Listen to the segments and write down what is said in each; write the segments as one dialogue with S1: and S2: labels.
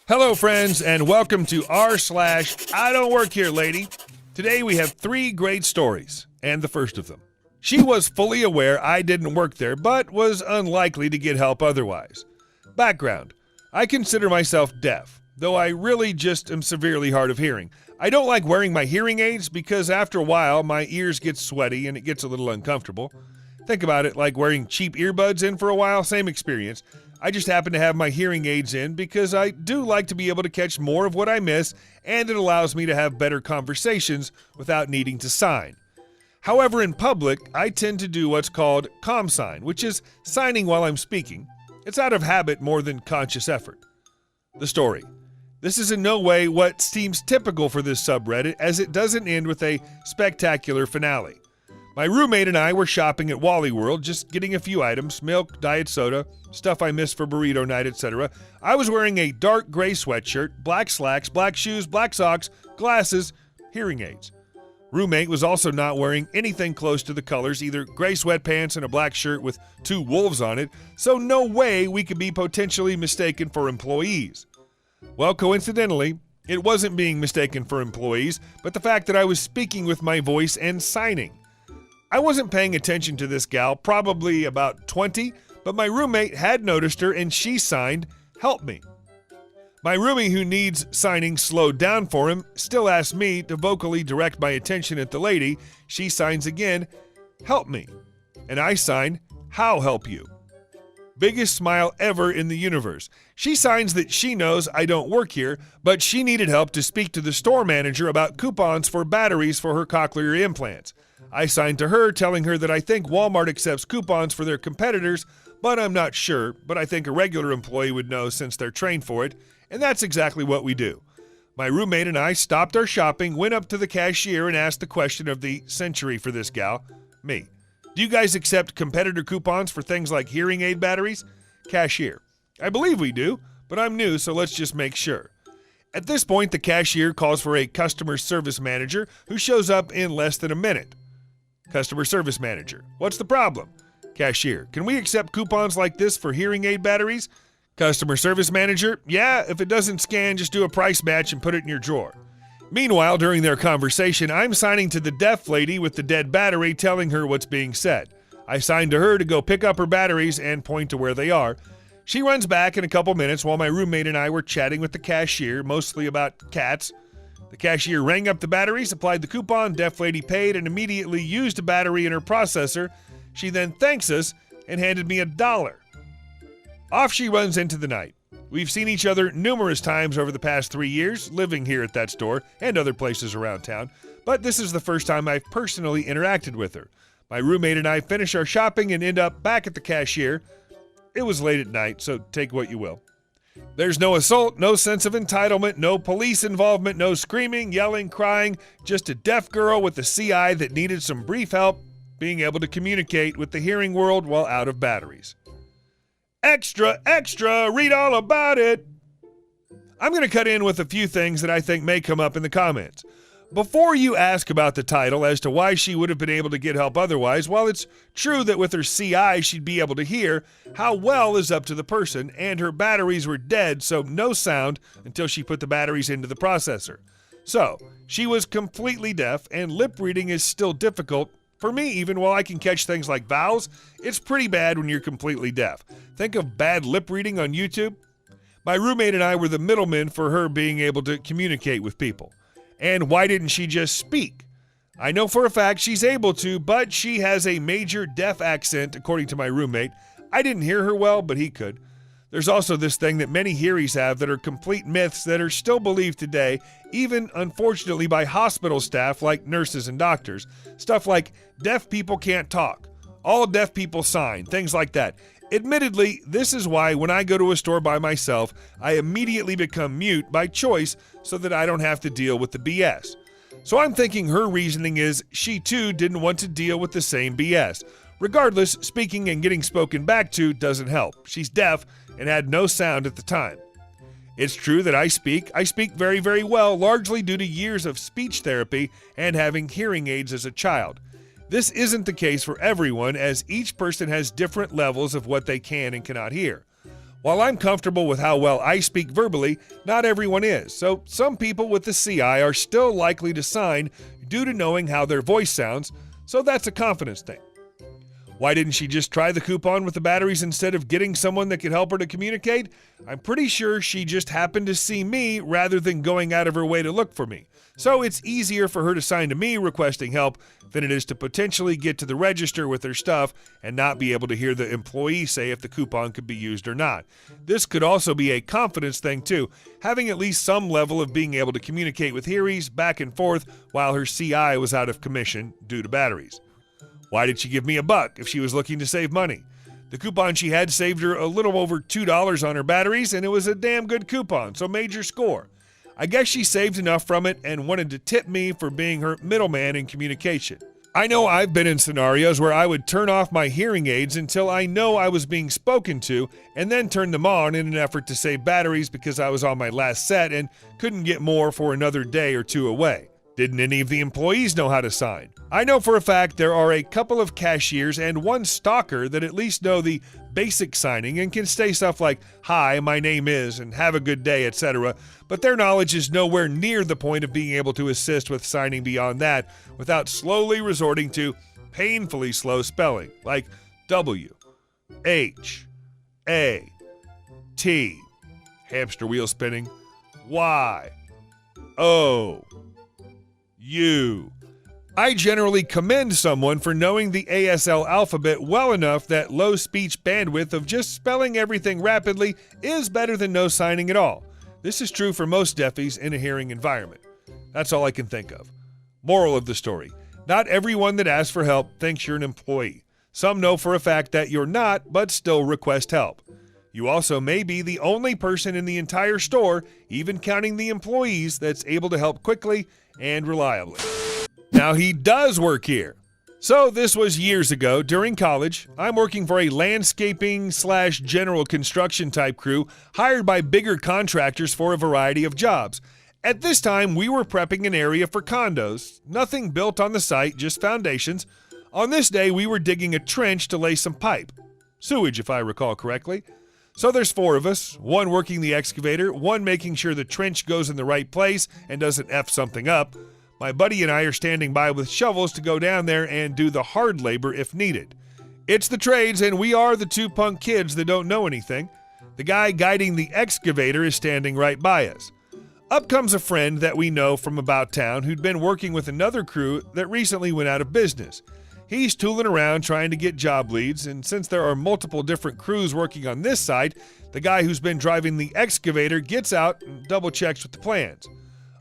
S1: Hello, friends, and welcome to r/IDontWorkHereLady. Today we have 3 great stories, and the first of them. She was fully aware I didn't work there, but was unlikely to get help otherwise. Background. I consider myself deaf, though I really just am severely hard of hearing. I don't like wearing my hearing aids because after a while my ears get sweaty and it gets a little uncomfortable. Think about it like wearing cheap earbuds in for a while, same experience. I just happen to have my hearing aids in because I do like to be able to catch more of what I miss, and it allows me to have better conversations without needing to sign. However, in public, I tend to do what's called com-sign, which is signing while I'm speaking. It's out of habit more than conscious effort. The story. This is in no way what seems typical for this subreddit, as it doesn't end with a spectacular finale. My roommate and I were shopping at Wally World, just getting a few items, milk, diet soda, stuff I missed for burrito night, etc. I was wearing a dark gray sweatshirt, black slacks, black shoes, black socks, glasses, hearing aids. Roommate was also not wearing anything close to the colors, either gray sweatpants and a black shirt with 2 wolves on it, so no way we could be potentially mistaken for employees. Well, coincidentally, it wasn't being mistaken for employees, but the fact that I was speaking with my voice and signing. I wasn't paying attention to this gal, probably about 20, but my roommate had noticed her and she signed, "Help me." My roomie, who needs signing slowed down for him, still asks me to vocally direct my attention at the lady. She signs again, "Help me." And I sign, "How help you?" Biggest smile ever in the universe. She signs that she knows I don't work here, but she needed help to speak to the store manager about coupons for batteries for her cochlear implants. I signed to her, telling her that I think Walmart accepts coupons for their competitors, but I'm not sure, but I think a regular employee would know since they're trained for it, and that's exactly what we do. My roommate and I stopped our shopping, went up to the cashier, and asked the question of the century for this gal, me. "Do you guys accept competitor coupons for things like hearing aid batteries?" Cashier. "I believe we do, but I'm new, so let's just make sure." At this point, the cashier calls for a customer service manager who shows up in less than a minute. Customer service manager. "What's the problem?" Cashier. "Can we accept coupons like this for hearing aid batteries?" Customer service manager. "Yeah, if it doesn't scan, just do a price match and put it in your drawer." Meanwhile, during their conversation, I'm signing to the deaf lady with the dead battery, telling her what's being said. I sign to her to go pick up her batteries and point to where they are. She runs back in a couple minutes while my roommate and I were chatting with the cashier, mostly about cats. The cashier rang up the batteries, applied the coupon, deaf lady paid, and immediately used a battery in her processor. She then thanks us and handed me $1. Off she runs into the night. We've seen each other numerous times over the past 3 years, living here at that store and other places around town, but this is the first time I've personally interacted with her. My roommate and I finish our shopping and end up back at the cashier. It was late at night, so take what you will. There's no assault, no sense of entitlement, no police involvement, no screaming, yelling, crying, just a deaf girl with a CI that needed some brief help being able to communicate with the hearing world while out of batteries. Extra, extra, read all about it. I'm going to cut in with a few things that I think may come up in the comments. Before you ask about the title as to why she would have been able to get help otherwise, while it's true that with her CI she'd be able to hear, how well is up to the person, and her batteries were dead, so no sound until she put the batteries into the processor. So, she was completely deaf, and lip reading is still difficult. For me, even while I can catch things like vowels, it's pretty bad when you're completely deaf. Think of bad lip reading on YouTube. My roommate and I were the middlemen for her being able to communicate with people. And why didn't she just speak? I know for a fact she's able to, but she has a major deaf accent, according to my roommate. I didn't hear her well, but he could. There's also this thing that many hearies have that are complete myths that are still believed today, even unfortunately by hospital staff like nurses and doctors. Stuff like deaf people can't talk, all deaf people sign, things like that. Admittedly, this is why when I go to a store by myself, I immediately become mute by choice so that I don't have to deal with the BS. So I'm thinking her reasoning is she too didn't want to deal with the same BS. Regardless, speaking and getting spoken back to doesn't help. She's deaf and had no sound at the time. It's true that I speak very, very well, largely due to years of speech therapy and having hearing aids as a child. This isn't the case for everyone, as each person has different levels of what they can and cannot hear. While I'm comfortable with how well I speak verbally, not everyone is, so some people with the CI are still likely to sign due to knowing how their voice sounds, so that's a confidence thing. Why didn't she just try the coupon with the batteries instead of getting someone that could help her to communicate? I'm pretty sure she just happened to see me rather than going out of her way to look for me. So it's easier for her to sign to me requesting help than it is to potentially get to the register with her stuff and not be able to hear the employee say if the coupon could be used or not. This could also be a confidence thing too, having at least some level of being able to communicate with Hearies back and forth while her CI was out of commission due to batteries. Why did she give me $1 if she was looking to save money? The coupon she had saved her a little over $2 on her batteries, and it was a damn good coupon, so major score. I guess she saved enough from it and wanted to tip me for being her middleman in communication. I know I've been in scenarios where I would turn off my hearing aids until I know I was being spoken to and then turn them on in an effort to save batteries because I was on my last set and couldn't get more for another day or two away. Didn't any of the employees know how to sign? I know for a fact there are a couple of cashiers and one stalker that at least know the basic signing and can say stuff like, "Hi, my name is," and "have a good day," etc., but their knowledge is nowhere near the point of being able to assist with signing beyond that without slowly resorting to painfully slow spelling, like W, H, A, T, hamster wheel spinning, Y, O, U. I generally commend someone for knowing the ASL alphabet well enough that low speech bandwidth of just spelling everything rapidly is better than no signing at all. This is true for most deafies in a hearing environment. That's all I can think of. Moral of the story: not everyone that asks for help thinks you're an employee. Some know for a fact that you're not, but still request help. You also may be the only person in the entire store, even counting the employees, that's able to help quickly and reliably. Now he does work here. So this was years ago during college. I'm working for a landscaping/general construction type crew hired by bigger contractors for a variety of jobs. At this time, we were prepping an area for condos. Nothing built on the site, just foundations. On this day, we were digging a trench to lay some pipe. Sewage, if I recall correctly. So there's 4 of us, one working the excavator, one making sure the trench goes in the right place and doesn't F something up. My buddy and I are standing by with shovels to go down there and do the hard labor if needed. It's the trades, and we are the 2 punk kids that don't know anything. The guy guiding the excavator is standing right by us. Up comes a friend that we know from about town who'd been working with another crew that recently went out of business. He's tooling around trying to get job leads, and since there are multiple different crews working on this side, the guy who's been driving the excavator gets out and double checks with the plans.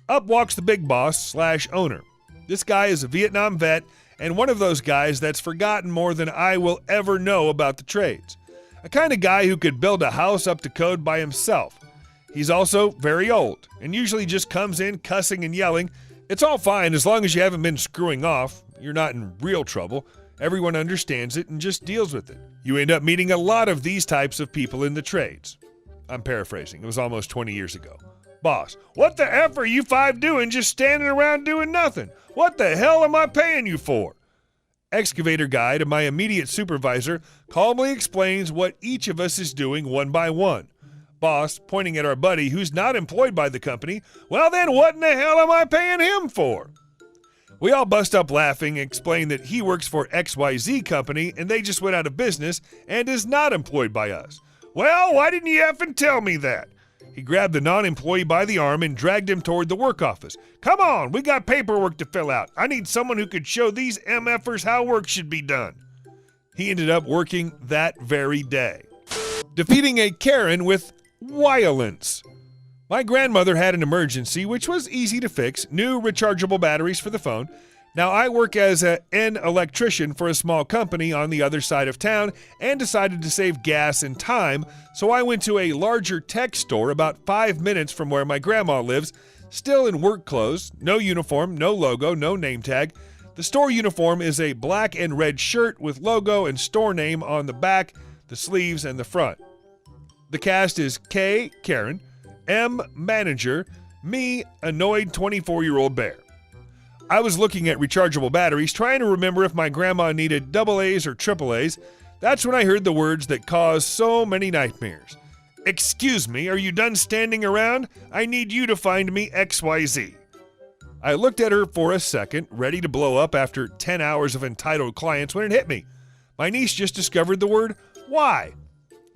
S1: Up walks the big boss/owner. This guy is a Vietnam vet and one of those guys that's forgotten more than I will ever know about the trades. A kind of guy who could build a house up to code by himself. He's also very old and usually just comes in cussing and yelling. It's all fine as long as you haven't been screwing off. You're not in real trouble. Everyone understands it and just deals with it. You end up meeting a lot of these types of people in the trades. I'm paraphrasing. It was almost 20 years ago. Boss: "What the F are you 5 doing just standing around doing nothing? What the hell am I paying you for?" Excavator guy to my immediate supervisor calmly explains what each of us is doing one by one. Boss, pointing at our buddy who's not employed by the company: "Well then, what in the hell am I paying him for?" We all bust up laughing and explain that he works for XYZ company and they just went out of business and is not employed by us. "Well, why didn't you effing tell me that?" He grabbed the non-employee by the arm and dragged him toward the work office. "Come on, we got paperwork to fill out. I need someone who could show these MFers how work should be done." He ended up working that very day. Defeating a Karen with violence. My grandmother had an emergency, which was easy to fix, new rechargeable batteries for the phone. Now, I work as an electrician for a small company on the other side of town and decided to save gas and time, so I went to a larger tech store about 5 minutes from where my grandma lives, still in work clothes, no uniform, no logo, no name tag. The store uniform is a black and red shirt with logo and store name on the back, the sleeves, and the front. The cast is K, Karen, M, manager, me, annoyed 24-year-old bear. I was looking at rechargeable batteries, trying to remember if my grandma needed AA's or AAA's. That's when I heard the words that cause so many nightmares. Excuse me, are you done standing around? I need you to find me XYZ. I looked at her for a second, ready to blow up after 10 hours of entitled clients when it hit me. My niece just discovered the word why.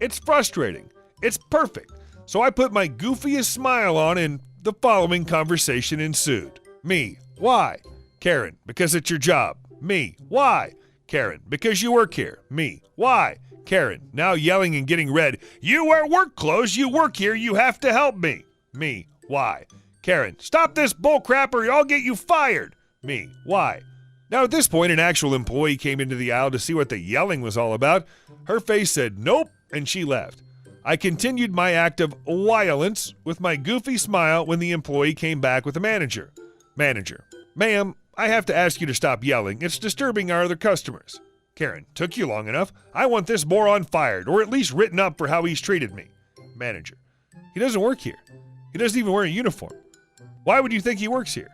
S1: It's frustrating. It's perfect. So I put my goofiest smile on and the following conversation ensued. Me, why? Karen, because it's your job. Me, why? Karen, because you work here. Me, why? Karen, now yelling and getting red. You wear work clothes, you work here, you have to help me. Me, why? Karen, stop this bullcrap or I'll get you fired. Me, why? Now at this point, an actual employee came into the aisle to see what the yelling was all about. Her face said nope, and she left. I continued my act of violence with my goofy smile when the employee came back with the manager. Manager, ma'am, I have to ask you to stop yelling. It's disturbing our other customers. Karen, took you long enough. I want this moron fired, or at least written up for how he's treated me. Manager, he doesn't work here. He doesn't even wear a uniform. Why would you think he works here?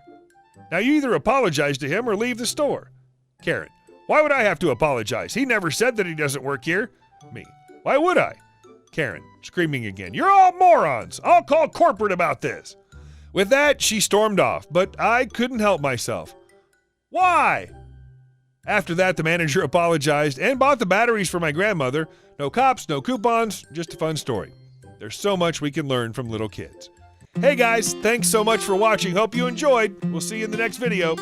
S1: Now you either apologize to him or leave the store. Karen, why would I have to apologize? He never said that he doesn't work here. Me, why would I? Karen, screaming again, you're all morons. I'll call corporate about this. With that, she stormed off, but I couldn't help myself. Why? After that, the manager apologized and bought the batteries for my grandmother. No cops, no coupons, just a fun story. There's so much we can learn from little kids. Hey guys, thanks so much for watching. Hope you enjoyed. We'll see you in the next video.